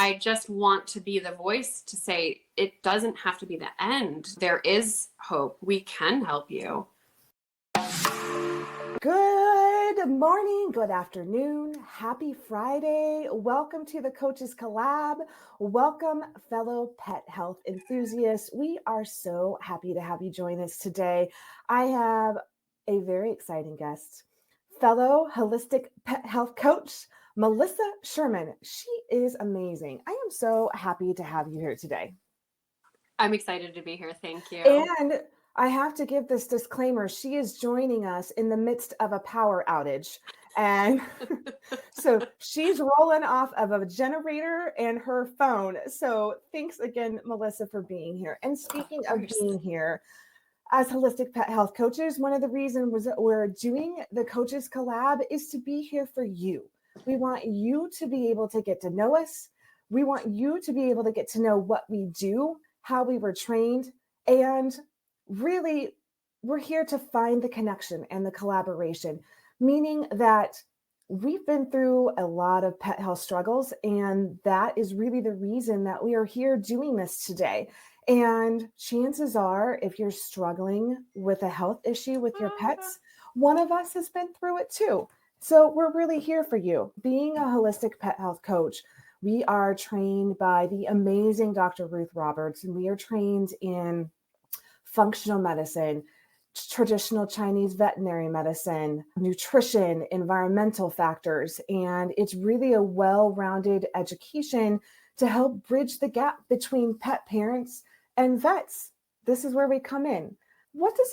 I just want to be the voice to say it doesn't have to be the end. There is hope. We can help you. Good morning, good afternoon, happy Friday. Welcome to the Coaches Collab. Welcome, fellow pet health enthusiasts. We are so happy to have you join us today. I have a very exciting guest, fellow holistic pet health coach, Melissa Sherman. She is amazing. I am so happy to have you here today. I'm excited to be here. Thank you. And I have to give this disclaimer. She is joining us in the midst of a power outage. And so she's rolling off of a generator and her phone. So thanks again, Melissa, for being here. And speaking of being here, as holistic pet health coaches, one of the reasons that we're doing the Coaches Collab is to be here for you. We want you to be able to get to know us. We want you to be able to get to know what we do, how we were trained, and really, we're here to find the connection and the collaboration, meaning that we've been through a lot of pet health struggles, and that is really the reason that we are here doing this today. And chances are, if you're struggling with a health issue with your pets, one of us has been through it too. So we're really here for you. Being a holistic pet health coach, we are trained by the amazing Dr. Ruth Roberts, and we are trained in functional medicine, traditional Chinese veterinary medicine, nutrition, environmental factors. And it's really a well-rounded education to help bridge the gap between pet parents and vets. This is where we come in. What does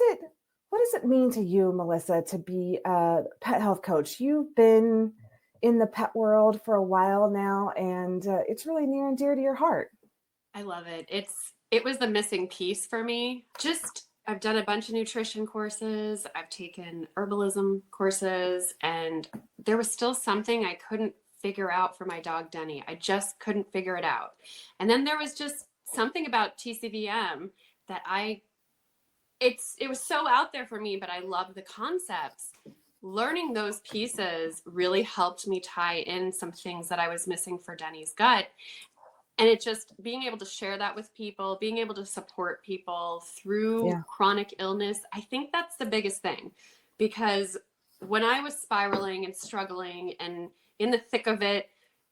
it mean to you, Melissa, to be a pet health coach? You've been in the pet world for a while now, and it's really near and dear to your heart. I love it. It was the missing piece for me. I've done a bunch of nutrition courses. I've taken herbalism courses, and there was still something I couldn't figure out for my dog, Denny. I just couldn't figure it out. And then there was just something about TCVM that it was so out there for me, but I love the concepts. Learning those pieces really helped me tie in some things that I was missing for Denny's gut. And it just being able to share that with people, being able to support people through chronic illness, I think that's the biggest thing. Because when I was spiraling and struggling and in the thick of it,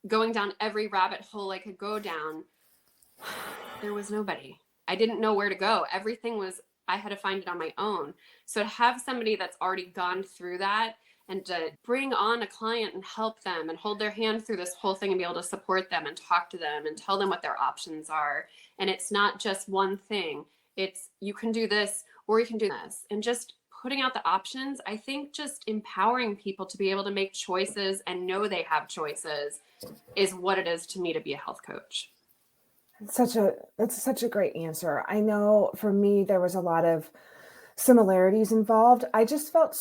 going down every rabbit hole I could go down, there was nobody. I didn't know where to go. I had to find it on my own. So to have somebody that's already gone through that and to bring on a client and help them and hold their hand through this whole thing and be able to support them and talk to them and tell them what their options are. And it's not just one thing. It's you can do this or you can do this. And just putting out the options, I think just empowering people to be able to make choices and know they have choices is what it is to me to be a health coach. That's such a great answer. I know for me, there was a lot of similarities involved. I just felt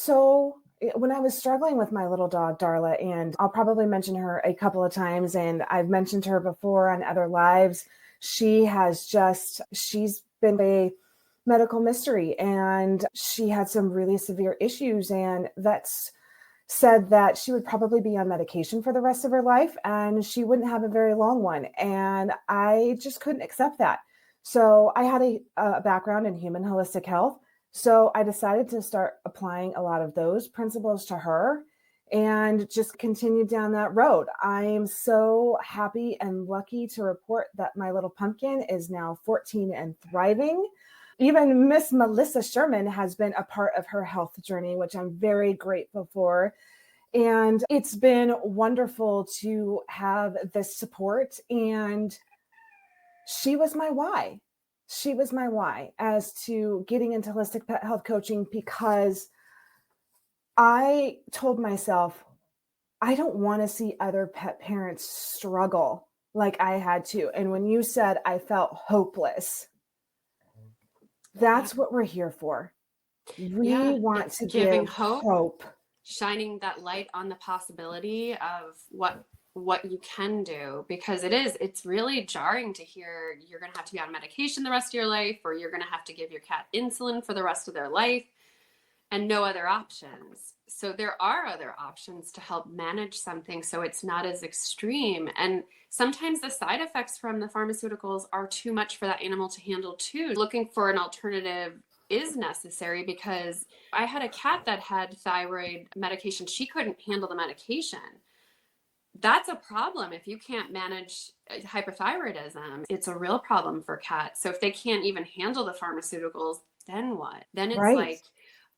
when I was struggling with my little dog, Darla, and I'll probably mention her a couple of times, and I've mentioned her before on other lives. She's been a medical mystery, and she had some really severe issues, and vets said that she would probably be on medication for the rest of her life and she wouldn't have a very long one. And I just couldn't accept that. So I had a background in human holistic health. So I decided to start applying a lot of those principles to her and just continued down that road. I'm so happy and lucky to report that my little pumpkin is now 14 and thriving. Even Miss Melissa Sherman has been a part of her health journey, which I'm very grateful for. And it's been wonderful to have this support. And she was my why. She was my why as to getting into holistic pet health coaching, because I told myself, I don't want to see other pet parents struggle like I had to. And when you said I felt hopeless, that's what we're here for. We want to give hope. Shining that light on the possibility of what you can do, because it's really jarring to hear you're going to have to be on medication the rest of your life, or you're going to have to give your cat insulin for the rest of their life and no other options. So there are other options to help manage something so it's not as extreme. And sometimes the side effects from the pharmaceuticals are too much for that animal to handle too. Looking for an alternative is necessary because I had a cat that had thyroid medication. She couldn't handle the medication. That's a problem if you can't manage hyperthyroidism. It's a real problem for cats. So if they can't even handle the pharmaceuticals, then what? Then it's Right. like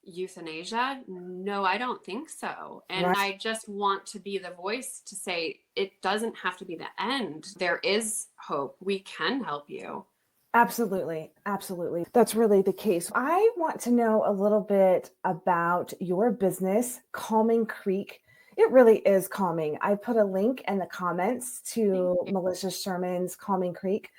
euthanasia? No, I don't think so. And Right. I just want to be the voice to say it doesn't have to be the end. There is hope. We can help you. Absolutely. Absolutely. That's really the case. I want to know a little bit about your business, Calming Creek. It really is calming. I put a link in the comments to Melissa Sherman's Calming Creek.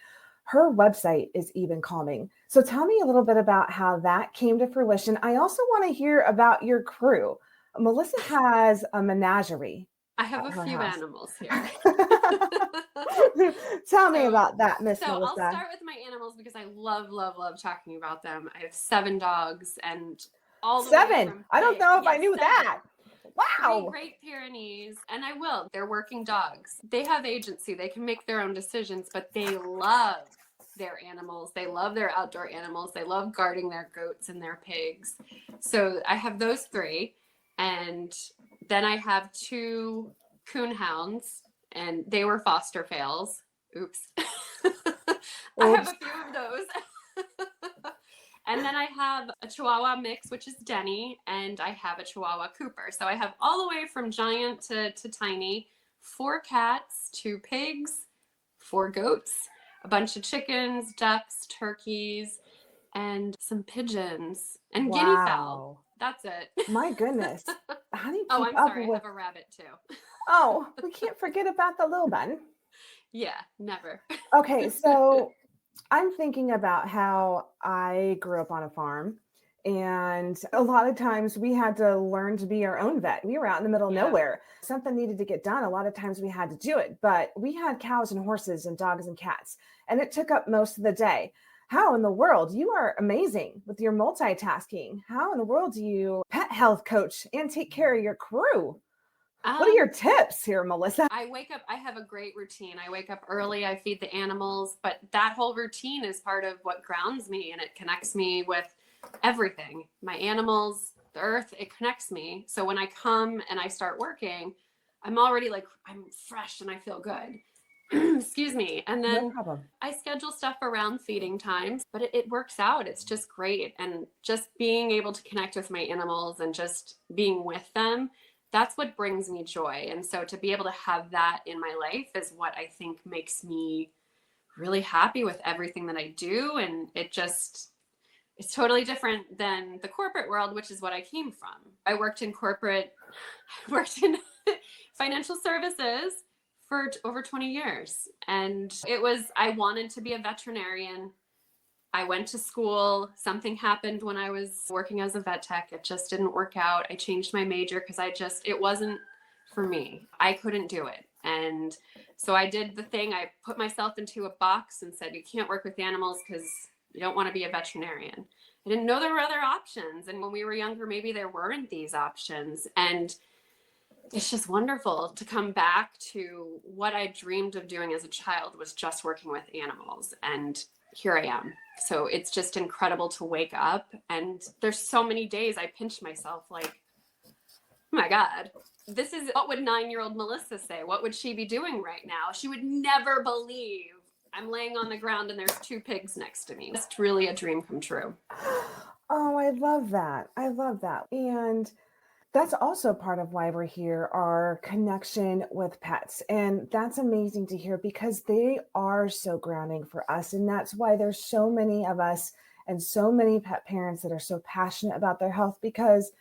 Her website is even calming. So tell me a little bit about how that came to fruition. I also want to hear about your crew. Melissa has a menagerie I have at a her few house. animals here. Tell me So about that, Miss So I'll Melissa. start with my animals because I love, love, love talking about them. I have 7 dogs and all the way 7. from I don't know if I yes, knew 7. that. 3 Wow. Great Pyrenees, and I will. They're working dogs. They have agency. They can make their own decisions, but they love their animals. They love their outdoor animals. They love guarding their goats and their pigs. So I have those 3, and then I have 2 coon hounds, and they were foster fails. Oops. I have Oops. a few of those. And then I have a Chihuahua mix, which is Denny, and I have a Chihuahua Cooper. So I have all the way from giant to tiny, 4 cats, 2 pigs, 4 goats, a bunch of chickens, ducks, turkeys, and some pigeons and guinea fowl. Wow. That's it. My goodness. How do you Oh, keep I'm up sorry. I with? have a rabbit too. Oh, we can't forget about the little one. Yeah, never. Okay, so I'm thinking about how I grew up on a farm. And a lot of times we had to learn to be our own vet. We were out in the middle of Yeah. nowhere. Something needed to get done. A lot of times we had to do it, but we had cows and horses and dogs and cats, and it took up most of the day. How in the world? You are amazing with your multitasking. How in the world do you pet health coach and take care of your crew? What are your tips here, Melissa? I wake up, I have a great routine. I wake up early, I feed the animals, but that whole routine is part of what grounds me and it connects me with everything. My animals, the earth, it connects me. So when I come and I start working, I'm already like, I'm fresh and I feel good. Excuse me. And No then problem. I schedule stuff around feeding times, but it works out. It's just great. And just being able to connect with my animals and just being with them, that's what brings me joy. And so to be able to have that in my life is what I think makes me really happy with everything that I do. And it's totally different than the corporate world, which is what I came from. I worked in financial services for over 20 years. And I wanted to be a veterinarian. I went to school. Something happened when I was working as a vet tech. It just didn't work out. I changed my major because it wasn't for me. I couldn't do it. And so I did the thing. I put myself into a box and said, you can't work with animals because you don't want to be a veterinarian. I didn't know there were other options. And when we were younger, maybe there weren't these options. And it's just wonderful to come back to what I dreamed of doing as a child was just working with animals. And here I am. So it's just incredible to wake up. And there's so many days I pinch myself like, oh my God, this is what would 9-year-old Melissa say? What would she be doing right now? She would never believe I'm laying on the ground and there's 2 pigs next to me. It's really a dream come true. Oh, I love that. I love that. And that's also part of why we're here, our connection with pets. And that's amazing to hear because they are so grounding for us. And that's why there's so many of us and so many pet parents that are so passionate about their health, because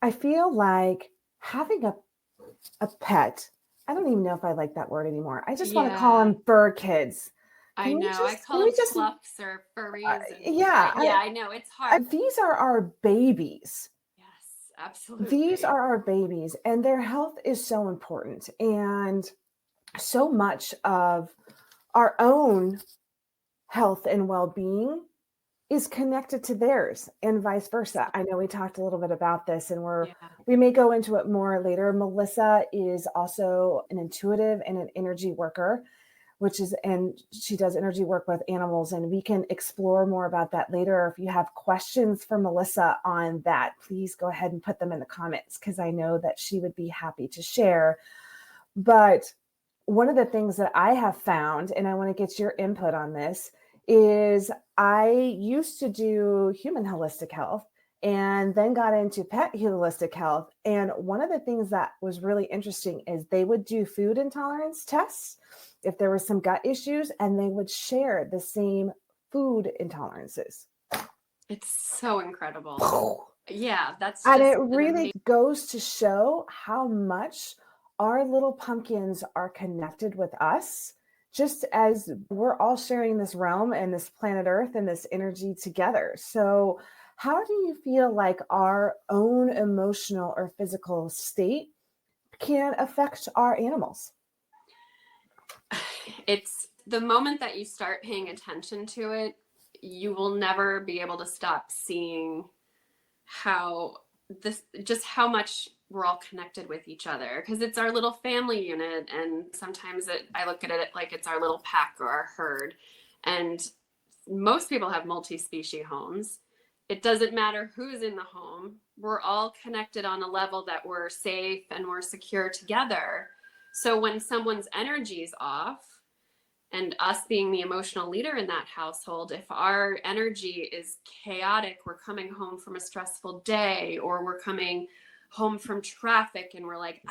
I feel like having a pet, I don't even know if I like that word anymore. I just want to call them fur kids. I know. I call them fluffs or furries. Yeah. I know. It's hard. These are our babies. Yes, absolutely. These are our babies, and their health is so important. And so much of our own health and well-being is connected to theirs and vice versa. I know we talked a little bit about this and Yeah. we may go into it more later. Melissa is also an intuitive and an energy worker, and she does energy work with animals, and we can explore more about that later. If you have questions for Melissa on that, please go ahead and put them in the comments, because I know that she would be happy to share. But one of the things that I have found, and I want to get your input on this, is I used to do human holistic health and then got into pet holistic health. And one of the things that was really interesting is they would do food intolerance tests if there were some gut issues, and they would share the same food intolerances. It's so incredible. Yeah, that's And just it really goes to show how much our little pumpkins are connected with us, just as we're all sharing this realm and this planet Earth and this energy together. So how do you feel like our own emotional or physical state can affect our animals? it's the moment that you start paying attention to it, you will never be able to stop seeing how how much we're all connected with each other, because it's our little family unit. And sometimes I look at it like it's our little pack or our herd. And most people have multi-species homes. It doesn't matter who's in the home. We're all connected on a level that we're safe and we're secure together. So when someone's energy is off, and us being the emotional leader in that household, if our energy is chaotic, we're coming home from a stressful day, or we're coming home from traffic and we're like,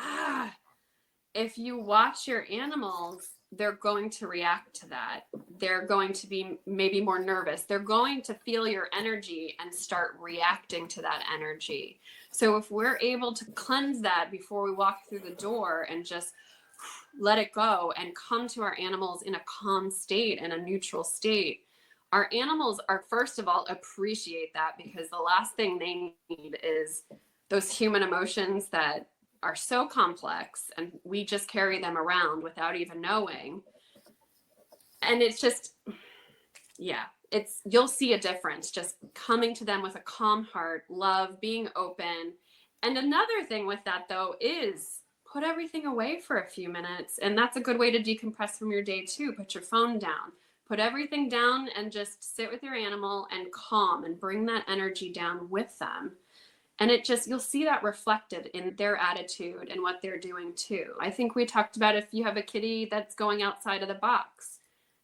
if you watch your animals, they're going to react to that. They're going to be maybe more nervous. They're going to feel your energy and start reacting to that energy. So if we're able to cleanse that before we walk through the door and just let it go and come to our animals in a calm state and a neutral state, our animals are, first of all, appreciate that, because the last thing they need is those human emotions that are so complex and we just carry them around without even knowing. And it's just, yeah, you'll see a difference just coming to them with a calm heart, love, being open. And another thing with that, though, is put everything away for a few minutes. And that's a good way to decompress from your day too. Put your phone down, put everything down, and just sit with your animal and calm and bring that energy down with them. And you'll see that reflected in their attitude and what they're doing too. I think we talked about, if you have a kitty that's going outside of the box,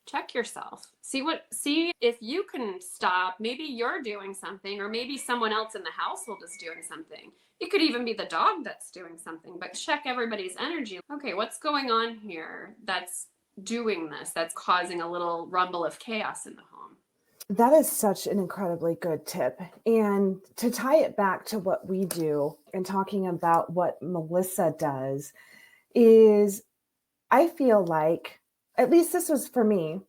check yourself. See if you can stop. Maybe you're doing something, or maybe someone else in the household is doing something. It could even be the dog that's doing something, but check everybody's energy. Okay, what's going on here that's doing this, that's causing a little rumble of chaos in the home? That is such an incredibly good tip. And to tie it back to what we do and talking about what Melissa does, is I feel like, at least this was for me,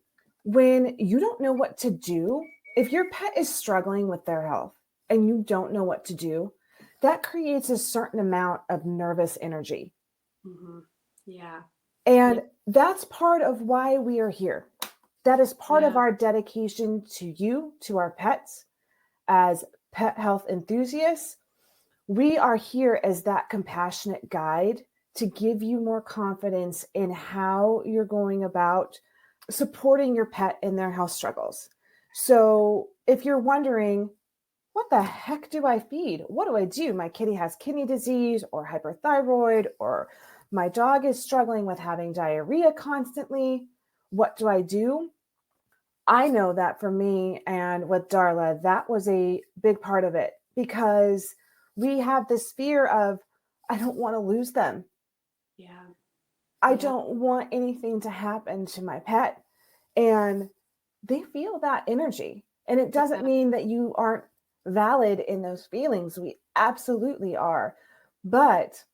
when you don't know what to do, if your pet is struggling with their health and you don't know what to do, that creates a certain amount of nervous energy. Mm-hmm. Yeah. And that's part of why we are here. That is part of our dedication to you, to our pets, as pet health enthusiasts. We are here as that compassionate guide to give you more confidence in how you're going about supporting your pet in their health struggles. So if you're wondering, what the heck do I feed? What do I do? My kitty has kidney disease or hyperthyroid, or my dog is struggling with having diarrhea constantly. What do I do? I know that for me and with Darla, that was a big part of it, because we have this fear of, I don't want to lose them. Yeah. I don't want anything to happen to my pet. And they feel that energy. And it doesn't mean that you aren't valid in those feelings. We absolutely are. But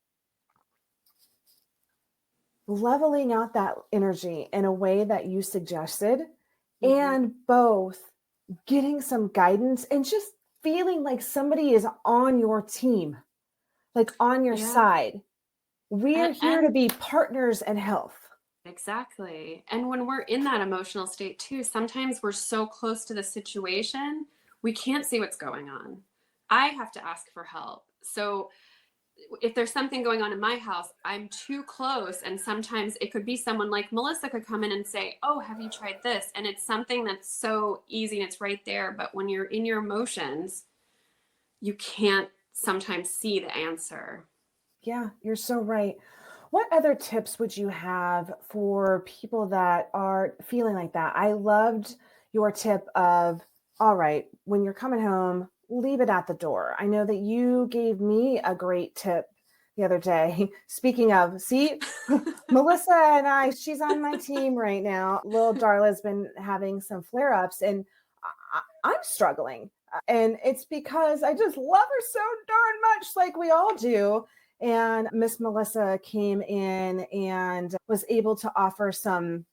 leveling out that energy in a way that you suggested, and both getting some guidance and just feeling like somebody is on your team, like on your side. We are here to be partners in health. Exactly. And when we're in that emotional state too, sometimes we're so close to the situation, We can't see what's going on. I have to ask for help. So if there's something going on in my house, I'm too close. And sometimes it could be someone like Melissa could come in and say, oh, have you tried this? And it's something that's so easy and it's right there. But when you're in your emotions, you can't sometimes see the answer. Yeah, you're so right. What other tips would you have for people that are feeling like that? I loved your tip of, all right, when you're coming home, leave it at the door. I know that you gave me a great tip the other day. Speaking of, see, Melissa and I, she's on my team right now. Little Darla's been having some flare ups, and I'm struggling. And it's because I just love her so darn much, like we all do. And Miss Melissa came in and was able to offer some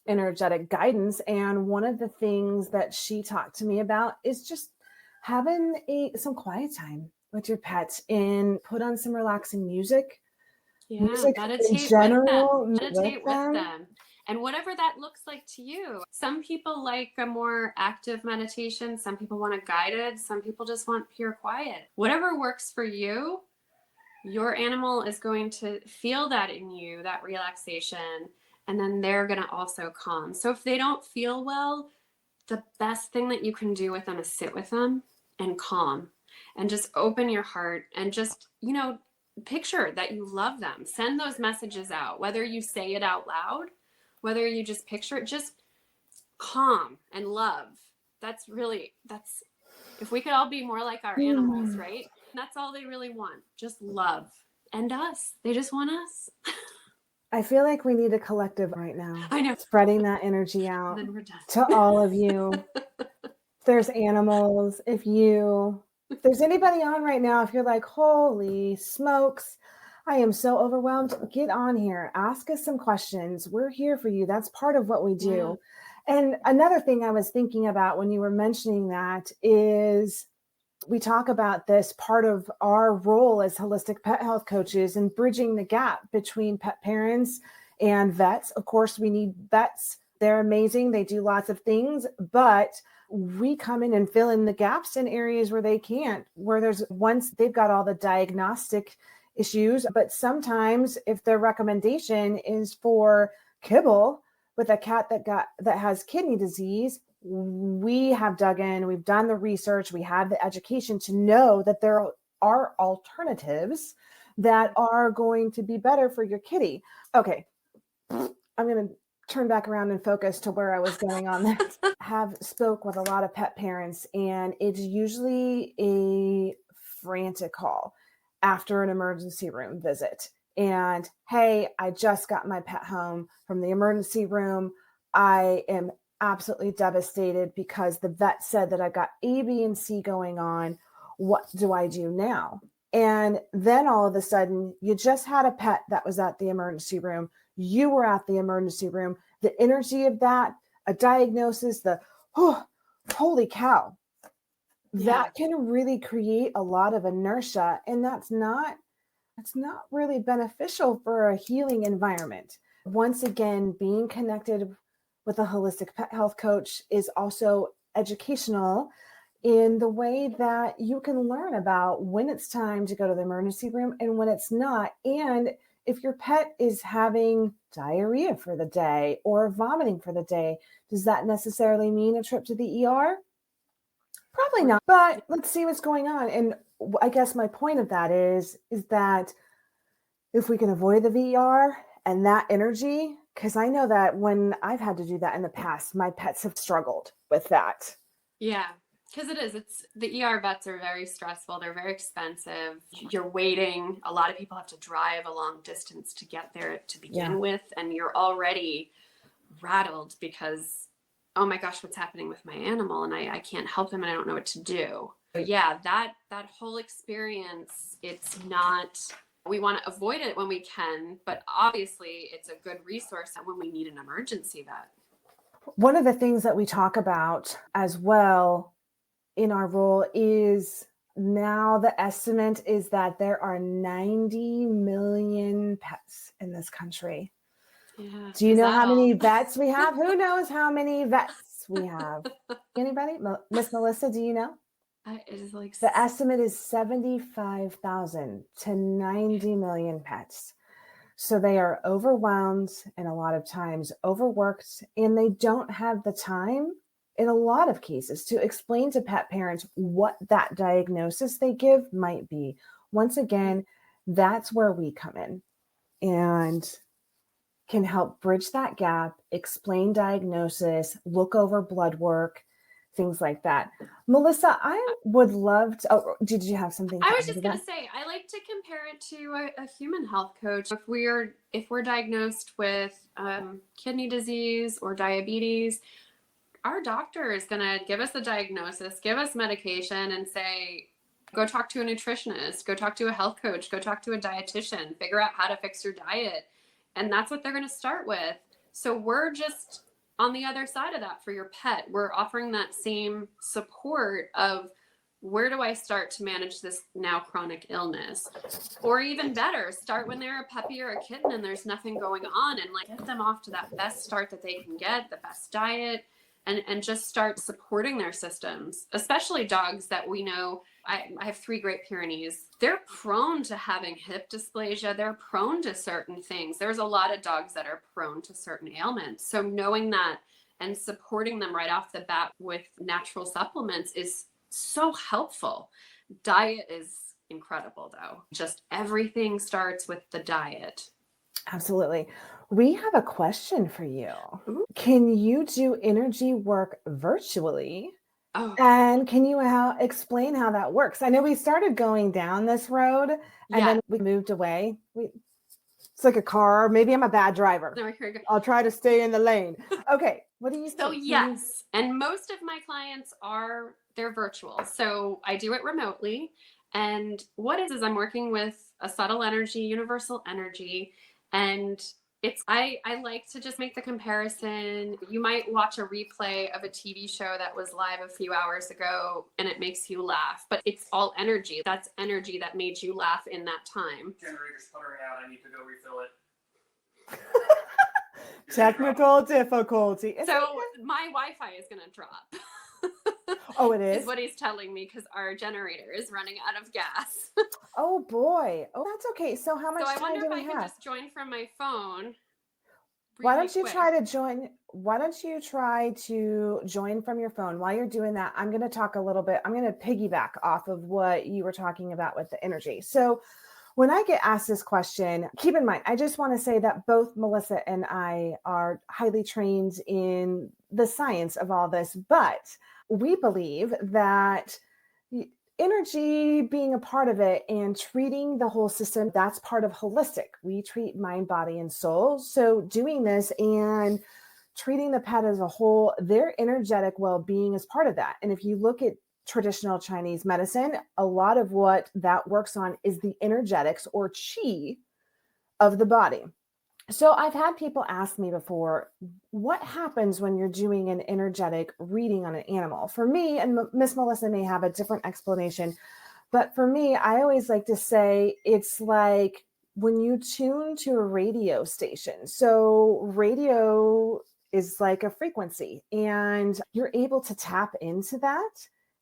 energetic guidance. And one of the things that she talked to me about is just having some quiet time with your pets and put on some relaxing music. Yeah, Music in meditate with them. general, Meditate with them. And whatever that looks like to you. Some people like a more active meditation. Some people want a guided. Some people just want pure quiet. Whatever works for you, your animal is going to feel that in you, that relaxation, and then they're going to also calm. So if they don't feel well, the best thing that you can do with them is sit with them and calm and just open your heart and just, picture that you love them. Send those messages out, whether you say it out loud, whether you just picture it, just calm and love. That's if we could all be more like our animals, right? That's all they really want, just love. And us. They just want us. I feel like we need a collective right now. I know. Spreading that energy out Then we're done. to all of you. If there's animals, if there's anybody on right now, if you're like, holy smokes, I am so overwhelmed, get on here. Ask us some questions. We're here for you. That's part of what we do. Yeah. And another thing I was thinking about when you were mentioning that is we talk about this part of our role as holistic pet health coaches and bridging the gap between pet parents and vets. Of course, we need vets. They're amazing. They do lots of things, but we come in and fill in the gaps in areas where they can't, where once they've got all the diagnostic issues, but sometimes if their recommendation is for kibble with a cat that has kidney disease, we have dug in, we've done the research, we have the education to know that there are alternatives that are going to be better for your kitty. Okay, I'm going to turn back around and focus to where I was going on that. Have spoke with a lot of pet parents, and it's usually a frantic call after an emergency room visit. And hey, I just got my pet home from the emergency room. I am absolutely devastated because the vet said that I got A, B, and C going on. What do I do now? And then all of a sudden, you just had a pet that was at the emergency room. You were at the emergency room. The energy of that, a diagnosis, holy cow, that can really create a lot of inertia. And that's not really beneficial for a healing environment. Once again, being connected with a holistic pet health coach is also educational in the way that you can learn about when it's time to go to the emergency room and when it's not. And if your pet is having diarrhea for the day or vomiting for the day, does that necessarily mean a trip to the ER? Probably not, but let's see what's going on. And I guess my point of that is that if we can avoid the VR and that energy, because I know that when I've had to do that in the past, my pets have struggled with that. Yeah, because it's the ER vets are very stressful. They're very expensive. You're waiting. A lot of people have to drive a long distance to get there to begin with. And you're already rattled because, oh my gosh, what's happening with my animal? And I can't help him and I don't know what to do. But yeah, that whole experience, it's not, we want to avoid it when we can, but obviously it's a good resource when we need an emergency vet. One of the things that we talk about as well in our role is now the estimate is that there are 90 million pets in this country. Yeah. Do you know how many vets we have? Who knows how many vets pets we have? Anybody? Miss Melissa, do you know? It is like The estimate is 75,000 to 90 million pets. So they are overwhelmed and a lot of times overworked, and they don't have the time in a lot of cases to explain to pet parents what that diagnosis they give might be. Once again, that's where we come in and can help bridge that gap, explain diagnosis, look over blood work, things like that. Melissa, I would love to. Oh, did you have something to I was add just to going that? to say, I like to compare it to a human health coach. If we're diagnosed with kidney disease or diabetes, our doctor is going to give us a diagnosis, give us medication, and say, go talk to a nutritionist, go talk to a health coach, go talk to a dietitian, figure out how to fix your diet. And that's what they're going to start with. So we're just on the other side of that for your pet. We're offering that same support of, where do I start to manage this now chronic illness? Or even better, start when they're a puppy or a kitten and there's nothing going on, and like get them off to that best start that they can get, the best diet, and just start supporting their systems, especially dogs that we know. I have 3 Great Pyrenees. They're prone to having hip dysplasia. They're prone to certain things. There's a lot of dogs that are prone to certain ailments. So knowing that and supporting them right off the bat with natural supplements is so helpful. Diet is incredible, though. Just everything starts with the diet. Absolutely. We have a question for you. Ooh. Can you do energy work virtually? Oh, And can you explain how that works? I know we started going down this road and yeah. then we moved away. It's like a car. Maybe I'm a bad driver. No, here we go. I'll try to stay in the lane. Okay. What do you think? So yes, and most of my clients they're virtual. So I do it remotely. And what is I'm working with a subtle energy, universal energy, and I like to just make the comparison. You might watch a replay of a TV show that was live a few hours ago and it makes you laugh, but it's all energy. That's energy that made you laugh in that time. Generator's puttering out. I need to go refill it. Technical difficulty. So my Wi-Fi is going to drop. Oh, it is? Is what he's telling me, because our generator is running out of gas. Oh boy. Oh, that's okay. So how much So I time wonder do if we I can have? just join from my phone. Why really don't you quick. try to join? Why don't you try to join from your phone? While you're doing that, I'm going to talk a little bit. I'm going to piggyback off of what you were talking about with the energy. So when I get asked this question, keep in mind, I just want to say that both Melissa and I are highly trained in the science of all this, but we believe that energy being a part of it and treating the whole system, that's part of holistic. We treat mind, body, and soul. So doing this and treating the pet as a whole, their energetic well-being is part of that. And if you look at traditional Chinese medicine, a lot of what that works on is the energetics or qi of the body. So I've had people ask me before, what happens when you're doing an energetic reading on an animal? For me, and Miss Melissa may have a different explanation, but for me, I always like to say it's like when you tune to a radio station. So radio is like a frequency and you're able to tap into that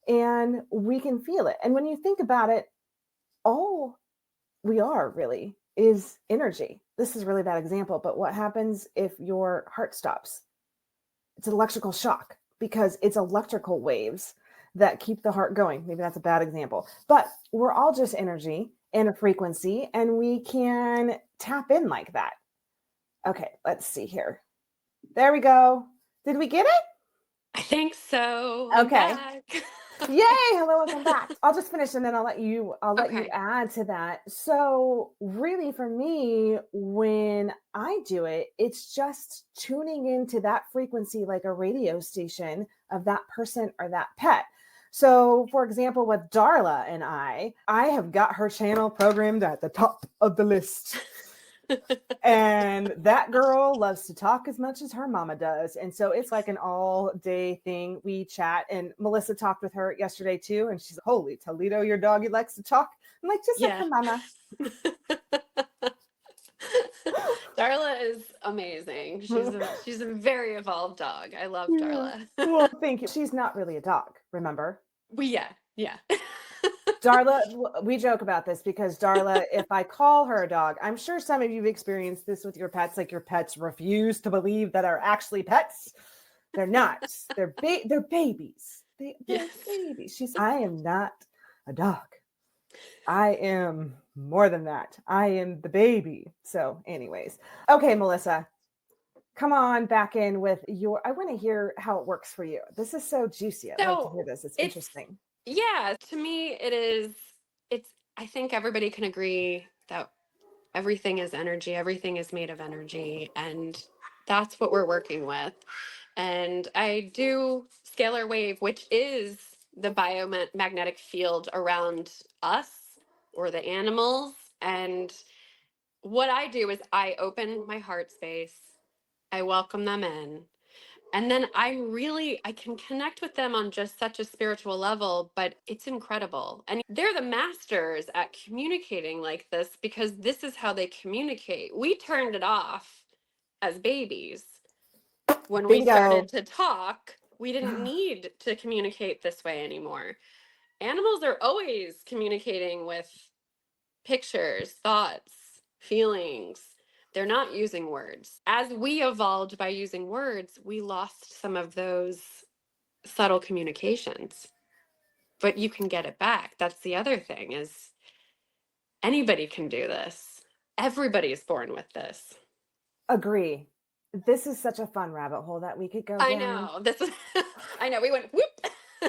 and we can feel it. And when you think about it, all we are really is energy. This is a really bad example, but what happens if your heart stops? It's an electrical shock because it's electrical waves that keep the heart going. Maybe that's a bad example, but we're all just energy and a frequency, and we can tap in like that. Okay, let's see here. There we go. Did we get it? I think so. Okay. I'm back. Yay! Hello, welcome back. I'll just finish and then I'll let you Okay. add to that. So really for me, when I do it, it's just tuning into that frequency like a radio station of that person or that pet. So for example, with Darla and I have got her channel programmed at the top of the list. And that girl loves to talk as much as her mama does. And so it's like an all day thing. We chat, and Melissa talked with her yesterday too. And she's, holy Toledo, your doggy likes to talk. I'm like, just like her mama. Darla is amazing. She's a very evolved dog. I love Yeah. Darla. Well, thank you. She's not really a dog, remember? Yeah. Darla, we joke about this because Darla, if I call her a dog, I'm sure some of you've experienced this with your pets, like your pets refuse to believe that are actually pets. They're not. They're babies. They're Yes. babies. I am not a dog. I am more than that. I am the baby. So, anyways. Okay, Melissa, come on back in with I want to hear how it works for you. This is so juicy. I love to hear So this. It's it's, interesting. yeah, to me, I think everybody can agree that everything is energy, everything is made of energy, and that's what we're working with. And I do scalar wave, which is the biomagnetic field around us or the animals. And what I do is I open my heart space, I welcome them in, and then I can connect with them on just such a spiritual level, but it's incredible. And they're the masters at communicating like this because this is how they communicate. We turned it off as babies when we Bingo. started to talk. We didn't need to communicate this way anymore. Animals are always communicating with pictures, thoughts, feelings. They're not using words. As we evolved by using words, we lost some of those subtle communications. But you can get it back. That's the other thing is anybody can do this. Everybody's born with this. Agree. This is such a fun rabbit hole that we could go I down. know. This is I know we went whoop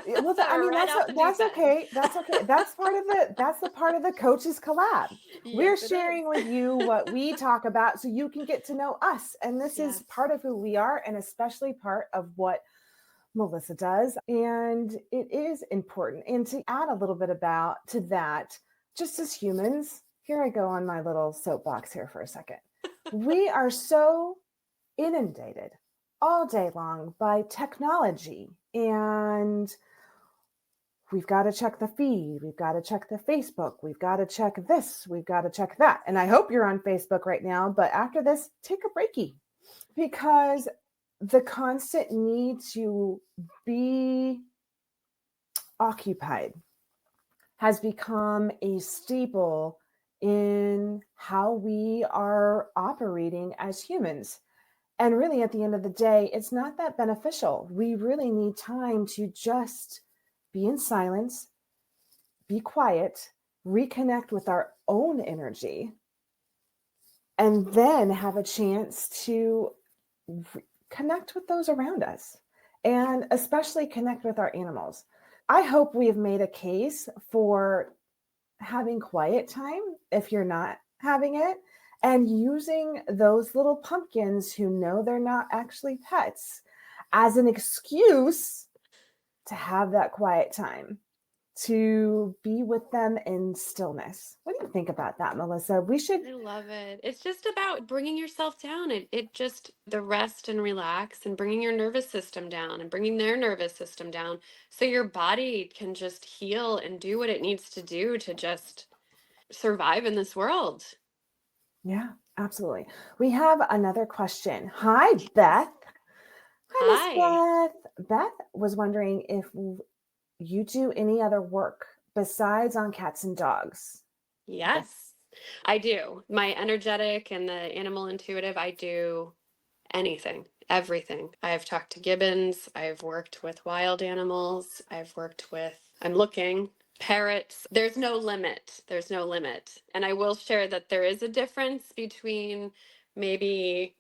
Well, I mean, right off the deep that's end. okay. That's okay. That's the part of the coaches collab. We're Yes, it sharing with you is. what we talk about so you can get to know us. And this is Yes. part of who we are and especially part of what Melissa does. And it is important. And to add a little bit about to that, just as humans, here I go on my little soapbox here for a second. We are so inundated all day long by technology, and we've got to check the feed, we've got to check the Facebook, we've got to check this, we've got to check that. And I hope you're on Facebook right now, but after this, take a breaky, because the constant need to be occupied has become a staple in how we are operating as humans. And really, at the end of the day, it's not that beneficial. We really need time to just be in silence, be quiet, reconnect with our own energy, and then have a chance to connect with those around us, and especially connect with our animals. I hope we have made a case for having quiet time if you're not having it, and using those little pumpkins who know they're not actually pets as an excuse to have that quiet time, to be with them in stillness. What do you think about that, Melissa? We should, I love it. It's just about bringing yourself down. It just the rest and relax and bringing your nervous system down and bringing their nervous system down so your body can just heal and do what it needs to do to just survive in this world. yeah, absolutely. We have another question. Hi, Beth. Hi, Miss Hi. Beth. Beth was wondering if you do any other work besides on cats and dogs. Yes, I do. My energetic and the animal intuitive, I do anything, everything. I've talked to gibbons, I've worked with wild animals, I'm looking, parrots. There's no limit. There's no limit. And I will share that there is a difference between maybe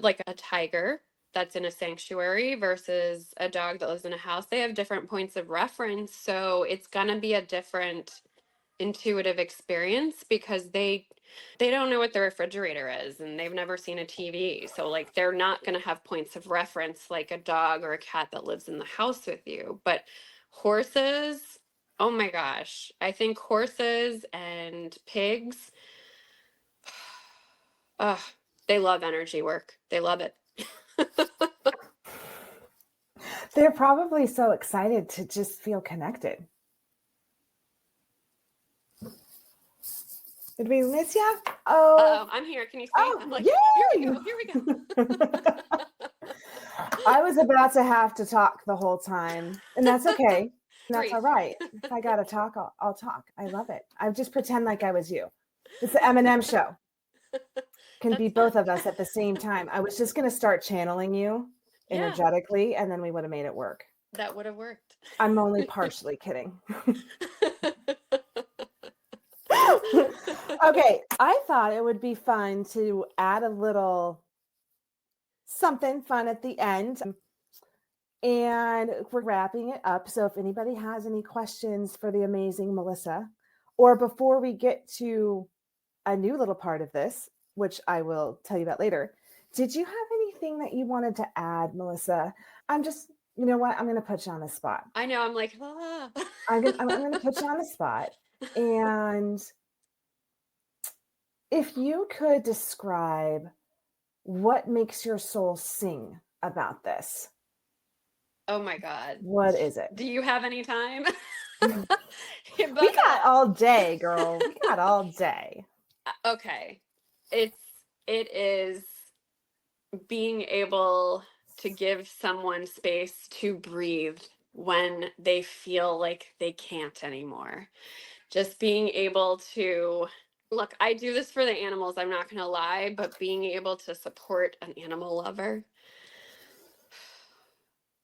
like a tiger that's in a sanctuary versus a dog that lives in a house. They have different points of reference. So it's going to be a different intuitive experience because they don't know what the refrigerator is and they've never seen a TV. So like they're not going to have points of reference like a dog or a cat that lives in the house with you. But horses, oh my gosh. I think horses and pigs, oh, they love energy work. They love it. They're probably so excited to just feel connected. Did we miss you? Oh, I'm here. Can you see? oh, I'm like, yay! here we go. Here we go. I was about to have to talk the whole time, and that's okay. That's Grief. all right. If I gotta talk, I'll talk. I love it. I just pretend like I was you. It's the M&M show. Can be That's both fun. of us at the same time. I was just gonna start channeling you Yeah, energetically, and then we would have made it work. that would have worked. I'm only partially kidding. Okay, I thought it would be fun to add a little something fun at the end. And we're wrapping it up. So if anybody has any questions for the amazing Melissa, or before we get to a new little part of this, which I will tell you about later, did you have anything that you wanted to add, Melissa? I'm just, you know what? I'm going to put you on the spot. I know. I'm like, ah. I'm going to put you on the spot. And if you could describe what makes your soul sing about this, Oh my God. what is it? Do you have any time? We got all day, girl. We got all day. Okay. It is being able to give someone space to breathe when they feel like they can't anymore. Just being able to look, I do this for the animals, I'm not going to lie, but being able to support an animal lover,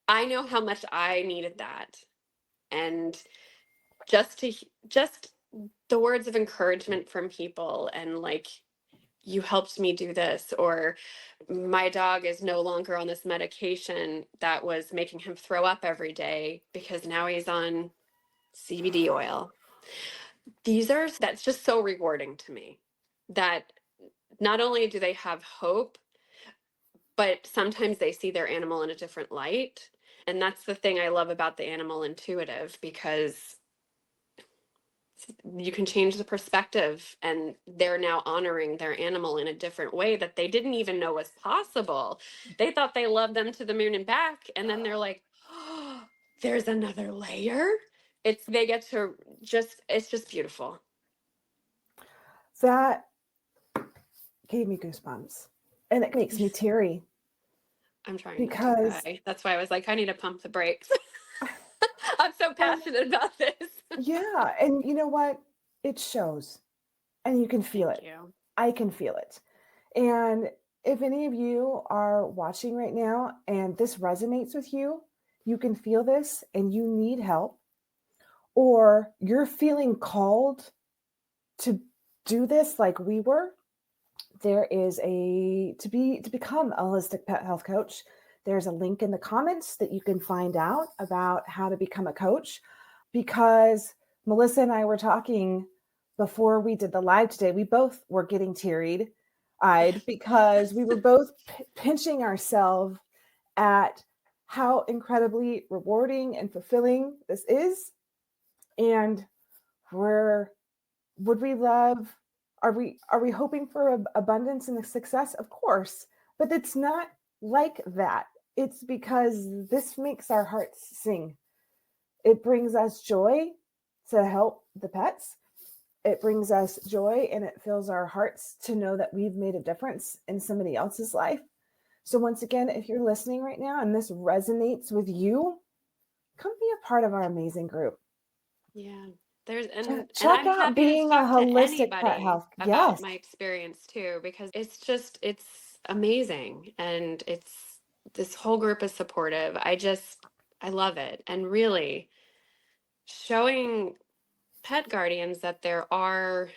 I know how much I needed that. And just the words of encouragement from people and like, you helped me do this, or my dog is no longer on this medication that was making him throw up every day because now he's on CBD oil. That's just so rewarding to me, that not only do they have hope, but sometimes they see their animal in a different light. And that's the thing I love about the animal intuitive, because you can change the perspective, and they're now honoring their animal in a different way that they didn't even know was possible. They thought they loved them to the moon and back, and then they're like, oh, there's another layer. They get to it's just beautiful. That gave me goosebumps, and it makes me teary. I'm trying because not to cry. That's why I was like, I need to pump the brakes. I'm so passionate about this. Yeah, and you know what? It shows, and you can feel Thank it. you. I can feel it. And if any of you are watching right now and this resonates with you, you can feel this and you need help, or you're feeling called to do this like we were, there is to become a holistic pet health coach. There's a link in the comments that you can find out about how to become a coach, because Melissa and I were talking before we did the live today. We both were getting teary-eyed because we were both pinching ourselves at how incredibly rewarding and fulfilling this is. And are we hoping for abundance and success? Of course, but it's not like that. It's because this makes our hearts sing. It brings us joy to help the pets. It brings us joy, and it fills our hearts to know that we've made a difference in somebody else's life. So once again, if you're listening right now and this resonates with you, come be a part of our amazing group. Yeah. Check I'm out happy being to a talk to holistic pet anybody health. about Yes. my experience too, because it's amazing, and this whole group is supportive. I love it. And really showing pet guardians that there are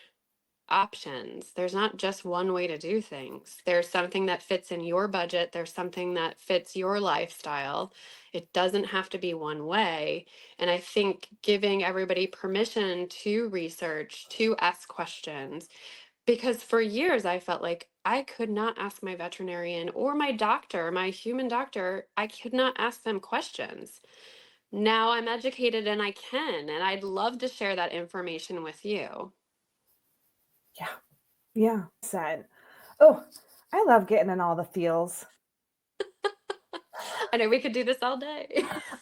options. There's not just one way to do things. There's something that fits in your budget. There's something that fits your lifestyle. It doesn't have to be one way. And I think giving everybody permission to research, to ask questions, because for years I felt like I could not ask my veterinarian or my doctor, my human doctor, I could not ask them questions. Now I'm educated and I can, and I'd love to share that information with you. Yeah. Said. Oh, I love getting in all the feels. I know we could do this all day.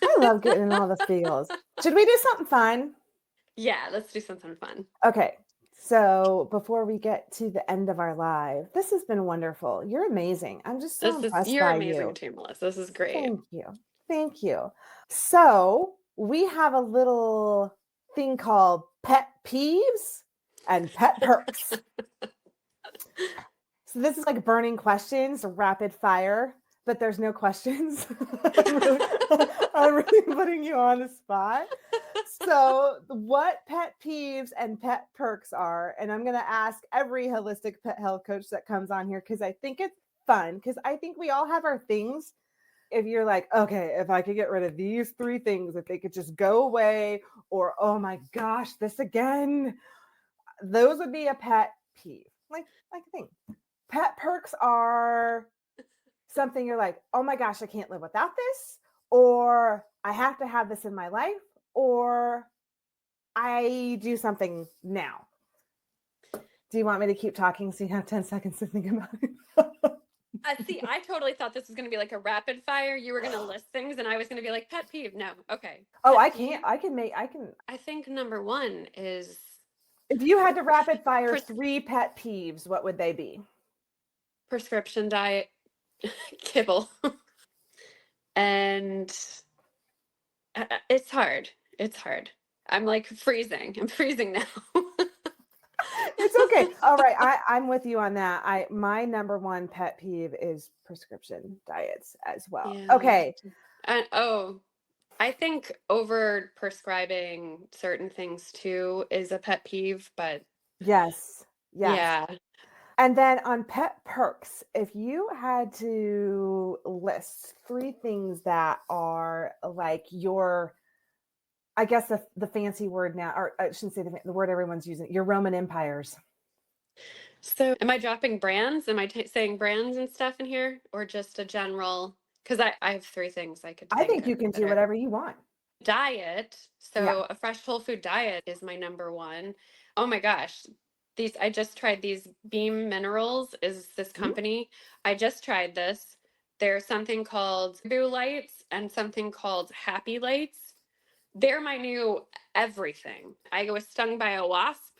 I love getting in all the feels. Should we do something fun? Yeah, let's do something fun. Okay. So before we get to the end of our live, this has been wonderful. You're amazing. I'm just so impressed You're by amazing you. too, Melissa. This is great. Thank you. Thank you. So we have a little thing called pet peeves and pet perks. So this is like burning questions, rapid fire, but there's no questions. I'm really putting you on the spot. So what pet peeves and pet perks are, and I'm going to ask every holistic pet health coach that comes on here because I think it's fun, because I think we all have our things. If you're like, okay, if I could get rid of these 3 things, if they could just go away, or oh my gosh, this again, those would be a pet peeve. Like thing. Pet perks are something you're like, oh my gosh, I can't live without this, or I have to have this in my life, or I do something now. Do you want me to keep talking so you have 10 seconds to think about it? See, I totally thought this was going to be like a rapid fire. You were going to list things and I was going to be like, pet peeve. No. Okay. Oh, Pet I peeve, can't. I can. I think number one is If you had to rapid fire Pres- 3 pet peeves, what would they be? prescription diet, kibble. And it's hard. It's hard. I'm like freezing. I'm freezing now. It's okay. All right. I'm with you on that. My number 1 pet peeve is prescription diets as well. Yeah. Okay. I think over prescribing certain things too is a pet peeve, but Yes. Yes. yeah. And then on pet perks, if you had to list 3 things that are like your, I guess the fancy word now, or I shouldn't say the word everyone's using, your Roman empires. So am I dropping brands? Am I saying brands and stuff in here or just a general? Because I have 3 things I could I think think of you can that do are whatever you want. diet. Yeah. So a fresh whole food diet is my number 1. Oh my gosh. I just tried these Beam Minerals is this company. I just tried this. There's something called Boo Lights and something called Happy Lights. They're my new everything. I was stung by a wasp.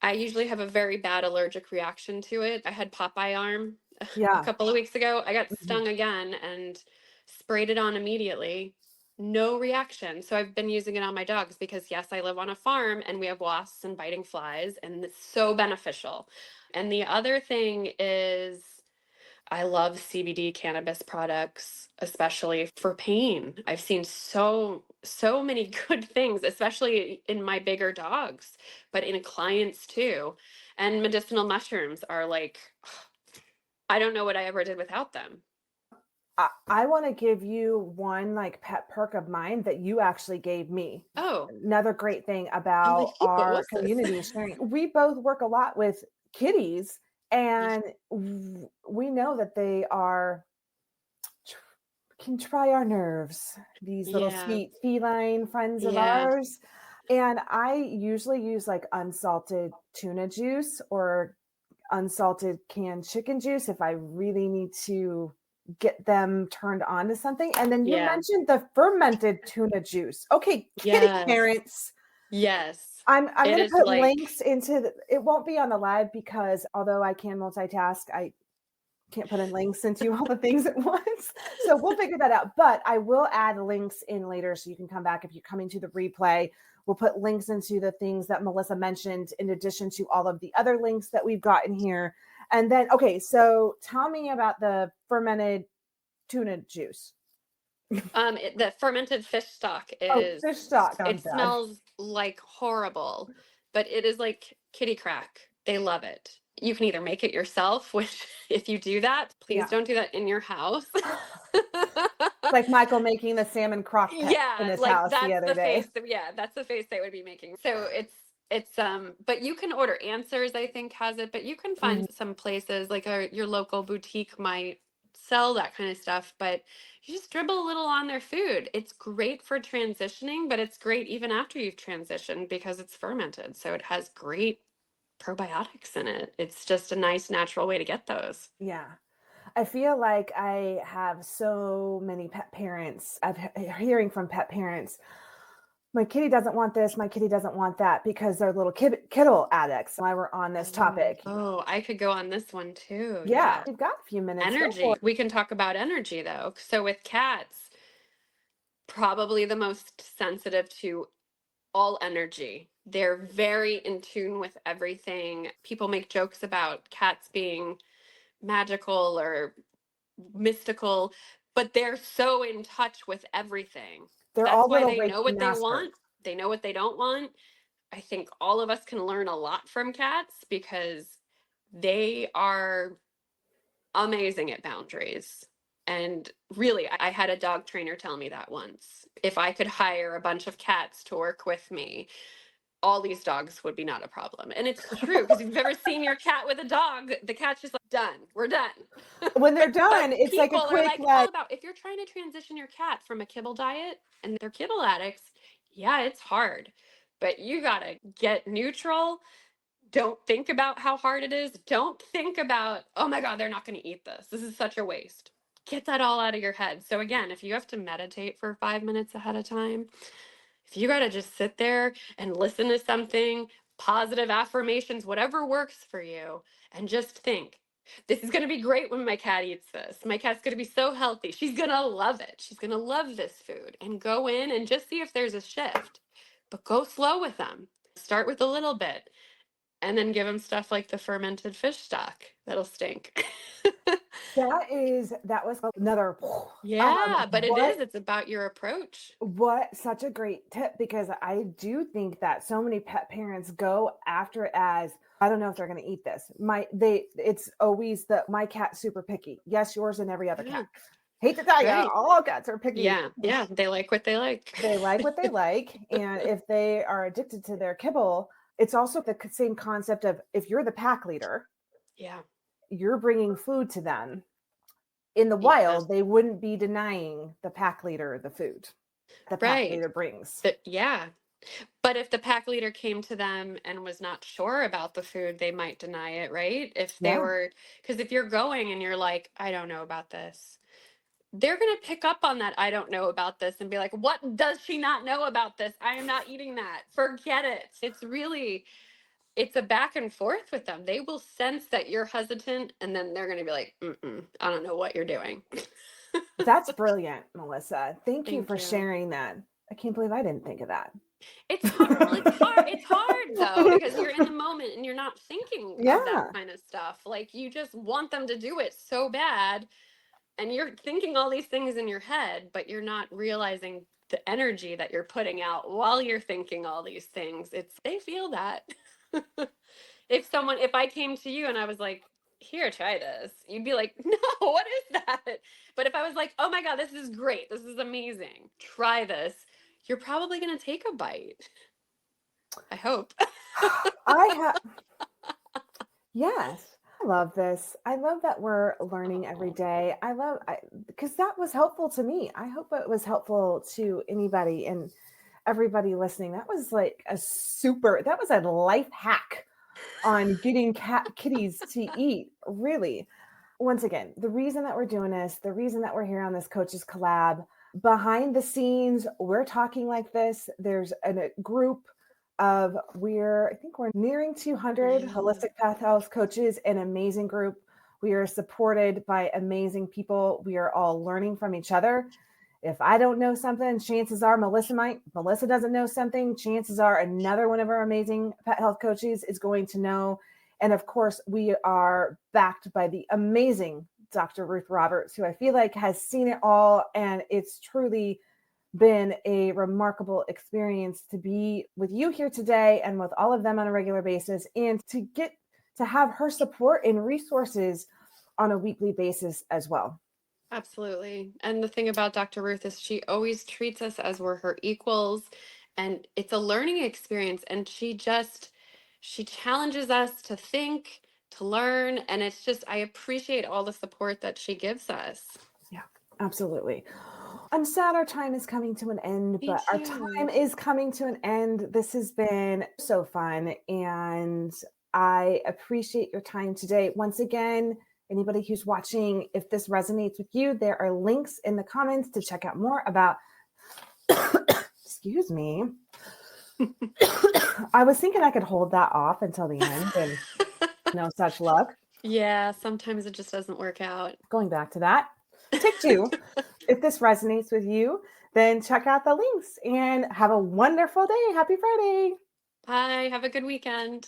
I usually have a very bad allergic reaction to it. I had Popeye arm a Yeah. couple of weeks ago. I got Mhm. stung again and sprayed it on immediately. No reaction. So I've been using it on my dogs because, yes, I live on a farm and we have wasps and biting flies, and it's so beneficial. And the other thing is, I love CBD cannabis products, especially for pain. I've seen so many good things, especially in my bigger dogs, but in clients too. And medicinal mushrooms are like, I don't know what I ever did without them. I want to give you one like pet perk of mine that you actually gave me. Oh, Another great thing I'm about like, what our was this? community is sharing. We both work a lot with kitties, and we know that they are can try our nerves. These little Yeah, sweet feline friends of yeah, ours. And I usually use like unsalted tuna juice or unsalted canned chicken juice if I really need to get them turned on to something. And then you yeah, mentioned the fermented tuna juice. Okay, kitty yes, parents. yes. I'm It going to is put like, links into it won't be on the live because although I can multitask, I can't put in links into all the things at once. So we'll figure that out. But I will add links in later so you can come back if you're coming to the replay. We'll put links into the things that Melissa mentioned in addition to all of the other links that we've gotten here. And then, okay, so tell me about the fermented tuna juice. the fermented fish stock Oh, is, fish stock it sounds bad. smells like horrible, but it is like kitty crack. They love it. You can either make it yourself, which if you do that, please Yeah. don't do that in your house. Like Michael making the salmon crock pot in Yeah, his like house the other day. that's the face they would be making. So it's but you can order Answers, I think has it, but you can find some places like your local boutique might sell that kind of stuff, but you just dribble a little on their food. It's great for transitioning, but it's great even after you've transitioned because it's fermented. So it has great probiotics in it. It's just a nice natural way to get those. Yeah. I feel like I have so many pet parents. Hearing from pet parents. my kitty doesn't want this, my kitty doesn't want that, because they're little kibble addicts. While we're on this topic. Oh, I could go on this one too. Yeah. We've got a few minutes. Go for Energy. it. We can talk about energy though. So with cats, probably the most sensitive to all energy. They're very in tune with everything. People make jokes about cats being magical or mystical, but they're so in touch with everything. They're That's all why little they know Reiki what they masters. want. They know what they don't want. I think all of us can learn a lot from cats because they are amazing at boundaries. And really, I had a dog trainer tell me that once. If I could hire a bunch of cats to work with me, all these dogs would be not a problem. And it's true, because if you've ever seen your cat with a dog, the cat's just like, done, we're done. When they're But done, it's like a people are quick, like, all about, if you're trying to transition your cat from a kibble diet and they're kibble addicts, yeah, it's hard. But you gotta get neutral. Don't think about how hard it is. Don't think about, oh my God, they're not going to eat this. This is such a waste. Get that all out of your head. So, again, if you have to meditate for 5 minutes ahead of time, if you got to just sit there and listen to something, positive affirmations, whatever works for you, and just think, this is going to be great when my cat eats this. My cat's going to be so healthy. She's going to love it. She's going to love this food. And go in and just see if there's a shift. But go slow with them. Start with a little bit. And then give them stuff like the fermented fish stock. That'll stink. that was another. Yeah, but it what- is. It's about your approach. What such a great tip, because I do think that so many pet parents go after it as, I don't know if they're going to eat this. It's always my cat's super picky. Yes, yours and every other cat. Hate to tell you, all cats are picky. Yeah, they like what they like. They like what they like, and if they are addicted to their kibble, it's also the same concept of, if you're the pack leader, you're bringing food to them. In the wild, they wouldn't be denying the pack leader the food the pack leader brings. But if the pack leader came to them and was not sure about the food, they might deny it, right? If they were, because if you're going and you're like, I don't know about this, they're going to pick up on that I don't know about this and be like, what does she not know about this? I am not eating that. Forget it. It's a back and forth with them. They will sense that you're hesitant, and then they're going to be like, I don't know what you're doing. That's brilliant, Melissa. Thank you for sharing that. I can't believe I didn't think of that. It's hard. Well, it's hard though, because you're in the moment and you're not thinking of that kind of stuff. Like, you just want them to do it so bad, and you're thinking all these things in your head, but you're not realizing the energy that you're putting out while you're thinking all these things. They feel that. If I came to you and I was like, here, try this, you'd be like, no, what is that? But if I was like, oh my God, this is great, this is amazing, try this, you're probably going to take a bite. I hope. Yes. I love this. I love that we're learning every day. Because that was helpful to me. I hope it was helpful to anybody and everybody listening. That was like that was a life hack on getting kitties to eat. Really. Once again, the reason that we're doing this, the reason that we're here on this Coaches Collab, behind the scenes, we're talking like this. There's a group of, I think we're nearing 200 holistic pet health coaches, an amazing group. We are supported by amazing people. We are all learning from each other. If I don't know something, chances are Melissa might. Melissa doesn't know something, chances are another one of our amazing pet health coaches is going to know. And of course, we are backed by the amazing Dr. Ruth Roberts, who I feel like has seen it all. And it's truly been a remarkable experience to be with you here today and with all of them on a regular basis, and to get to have her support and resources on a weekly basis as well. Absolutely. And the thing about Dr. Ruth is she always treats us as we're her equals, and it's a learning experience. And she challenges us to think, to learn. And it's just, I appreciate all the support that she gives us. Yeah, absolutely. I'm sad our time is coming to an end, but our time is coming to an end. This has been so fun, and I appreciate your time today. Once again, anybody who's watching, if this resonates with you, there are links in the comments to check out more about Excuse me. I was thinking I could hold that off until the end and no such luck. Yeah, sometimes it just doesn't work out. Going back to that. Take two. If this resonates with you, then check out the links and have a wonderful day. Happy Friday. Bye. Have a good weekend.